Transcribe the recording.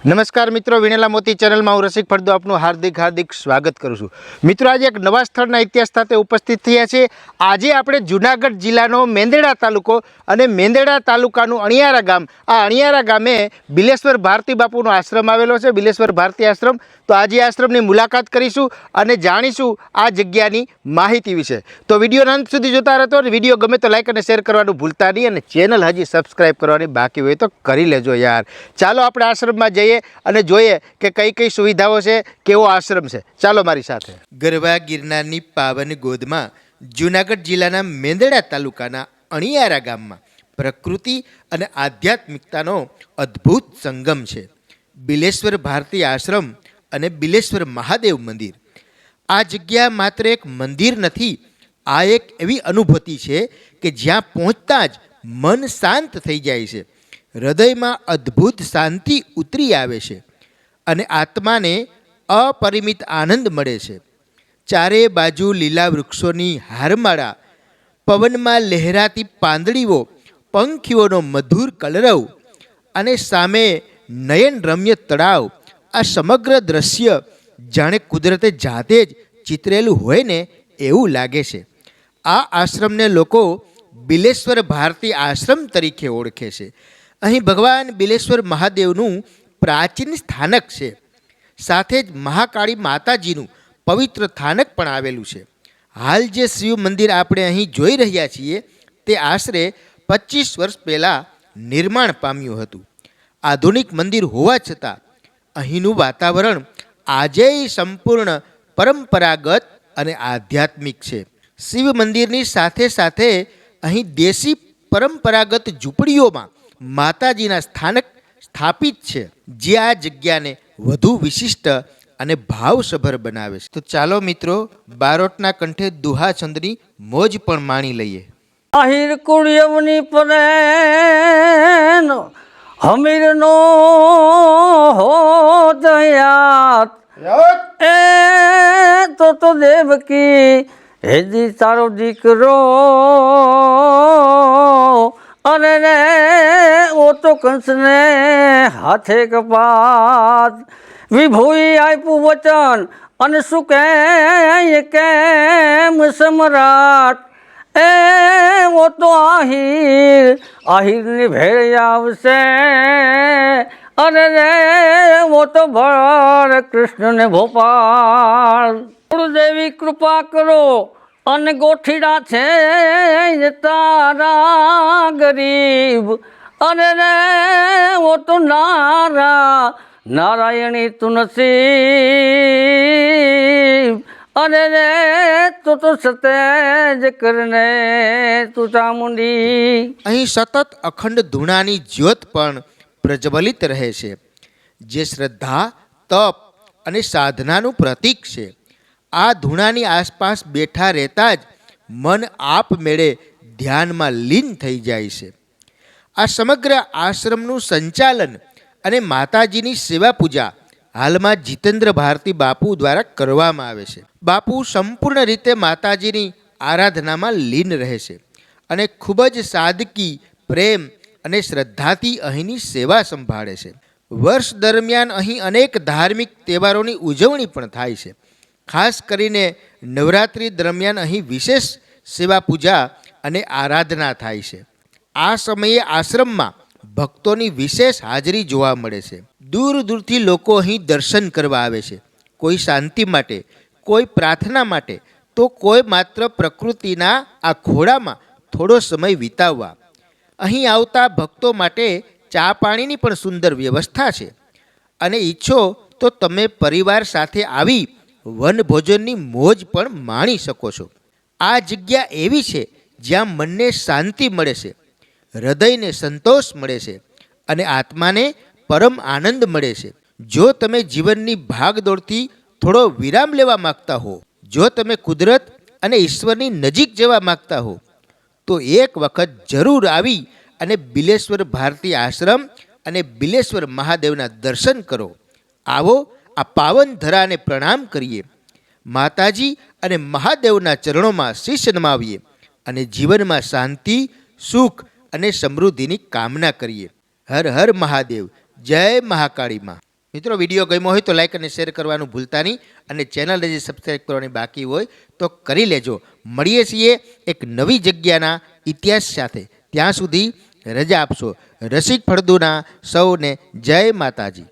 નમસ્કાર મિત્રો, વિણેલા મોતી ચેનલમાં હું રસિક ફળદુ આપનું હાર્દિક સ્વાગત કરું છું। મિત્રો, આજે એક નવા સ્થળના ઇતિહાસ સાથે ઉપસ્થિત થયા છે। આજે આપણે જૂનાગઢ જિલ્લાનો મેંદરડા તાલુકો અને મેંદરડા તાલુકાનું અણિયારા ગામ, આ અણિયારા ગામે બિલેશ્વર ભારતી બાપુનો આશ્રમ આવેલો છે, બિલેશ્વર ભારતી આશ્રમ। તો આજે આશ્રમની મુલાકાત કરીશું અને જાણીશું આ જગ્યાની માહિતી વિશે। તો વિડીયોના અંત સુધી જોતા રહેતો અને વિડીયો ગમે તો લાઈક અને શેર કરવાનું ભૂલતા નહીં અને ચેનલ હજી સબસ્ક્રાઈબ કરવાની બાકી હોય તો કરી લેજો યાર। ચાલો આપણે આશ્રમમાં જઈએ અને જોઈએ કે કઈ કઈ સુવિધાઓ છે, કેવો આશ્રમ છે। ચાલો મારી સાથે। ગરવા ગિરનારની પાવન ગોદમાં જૂનાગઢ જિલ્લાના મેંદરડા તાલુકાના અણિયારા ગામમાં પ્રકૃતિ અને આધ્યાત્મિકતાનો અદ્ભુત સંગમ છે। બિલેશ્વર ભારતી આશ્રમ અને બિલેશ્વર મહાદેવ મંદિર। આ જગ્યા માત્ર એક મંદિર નથી, આ એક એવી અનુભૂતિ છે કે જ્યાં પહોંચતા જ મન શાંત થઈ જાય છે, હૃદયમાં અદ્ભુત શાંતિ ઉતરી આવે છે અને આત્માને અપરિમિત આનંદ મળે છે। ચારે બાજુ લીલા વૃક્ષોની હારમાળા, પવનમાં લહેરાતી પાંદડીઓ, પંખીઓનો મધુર કલરવ અને સામે નયનરમ્ય તળાવ, આ સમગ્ર દ્રશ્ય જાણે કુદરતે જાતે જ ચિતરેલું હોય ને એવું લાગે છે। આ આશ્રમને લોકો બિલેશ્વર ભારતી આશ્રમ તરીકે ઓળખે છે। અહીં ભગવાન બિલેશ્વર મહાદેવનું પ્રાચીન સ્થાનક છે, સાથે જ મહાકાળી માતાજીનું પવિત્ર સ્થાનક પણ આવેલું છે। હાલ જે શિવ મંદિર આપણે અહીં જોઈ રહ્યા છીએ તે આશરે 25 વર્ષ પહેલાં નિર્માણ પામ્યું હતું। આધુનિક મંદિર હોવા છતાં અહીંનું વાતાવરણ આજેય સંપૂર્ણ પરંપરાગત અને આધ્યાત્મિક છે। શિવ મંદિરની સાથે સાથે અહીં દેશી પરંપરાગત ઝૂંપડીઓમાં માતાજીના સ્થાનક સ્થાપિત છે, જે આ જગ્યાને વધુ વિશિષ્ટ અને ભાવસભર બનાવે છે। તો ચાલો મિત્રો, બારોટના કંઠે દુહા છંદની મોજ પણ માણી લઈએ। આહિર કુળિયવની પરેન હમીરનો હો દયાત એ તો દેવકી હેજી તારો દીકરો અને રે ઓ તો કંસને હાથે કપાત વિભૂઈ આપ્યું વચન અને શું કે કેમ સમ્રાટ એ ઓ તો આહિરની ભેળ આવશે અને રે ઓ તો ભર કૃષ્ણને ભોપાલ। દેવી કૃપા કરો અને ગોઠીડા છે તારા ગરીબ અને રે ઓ તો નારાયણી તું નસીબ અને રે તો સતેજ કરને તું ચામુંડી। અહીં સતત અખંડ ધૂણાની જ્યોત પણ પ્રજ્વલિત રહે છે, જે શ્રદ્ધા, તપ અને સાધનાનું પ્રતીક છે। આ ધૂણાની આસપાસ બેઠા રહેતા જ મન આપમેળે ધ્યાનમાં લીન થઈ જાય છે। આ સમગ્ર આશ્રમનું સંચાલન અને માતાજીની સેવા પૂજા હાલમાં જીતેન્દ્ર ભારતી બાપુ દ્વારા કરવામાં આવે છે। બાપુ સંપૂર્ણ રીતે માતાજીની આરાધનામાં લીન રહે છે અને ખૂબ જ સાદગી, પ્રેમ અને શ્રદ્ધાથી અહીંની સેવા સંભાળે છે। વર્ષ દરમિયાન અહીં અનેક ધાર્મિક તહેવારોની ઉજવણી પણ થાય છે। ખાસ કરીને નવરાત્રિ દરમિયાન અહીં વિશેષ સેવા પૂજા અને આરાધના થાય છે। આ સમયે આશ્રમમાં ભક્તોની વિશેષ હાજરી જોવા મળે છે। દૂર દૂરથી લોકો અહીં દર્શન કરવા આવે છે, કોઈ શાંતિ માટે, કોઈ પ્રાર્થના માટે, તો કોઈ માત્ર પ્રકૃતિના આ ખોળામાં થોડો સમય વિતાવવા। અહીં આવતા ભક્તો માટે ચા પાણીની પણ સુંદર વ્યવસ્થા છે અને ઈચ્છો તો તમે પરિવાર સાથે આવી વનભોજનની મોજ પણ માણી શકો છો। આ જગ્યા એવી છે જ્યાં મનને શાંતિ મળે છે, હૃદયને સંતોષ મળે છે અને આત્માને પરમ આનંદ મળે છે। જો તમે જીવનની ભાગદોડથી થોડો વિરામ લેવા માગતા હો, જો તમે કુદરત અને ઈશ્વરની નજીક જવા માગતા હો, તો એક વખત જરૂર આવી અને બિલેશ્વર ભારતી આશ્રમ અને બિલેશ્વર મહાદેવના દર્શન કરો। આવો, આ પાવન ધરાને પ્રણામ કરીએ, માતાજી અને મહાદેવના ચરણોમાં શીશ નમાવીએ અને જીવનમાં શાંતિ, સુખ અને સમૃદ્ધિની કામના કરીએ। હર હર મહાદેવ, જય મહાકાળી માં। મિત્રો વિડીયો ગમ્યો હોય તો લાઈક અને શેર કરવાનું ભૂલતા નહીં અને ચેનલ જે સબસ્ક્રાઈબ કરવાની બાકી હોય તો કરી લેજો. મળીએ છીએ એક નવી જગ્યાના ઇતિહાસ સાથે. ત્યાં સુધી રજા આપશો. રસિક ફળદુના સૌને જય માતાજી.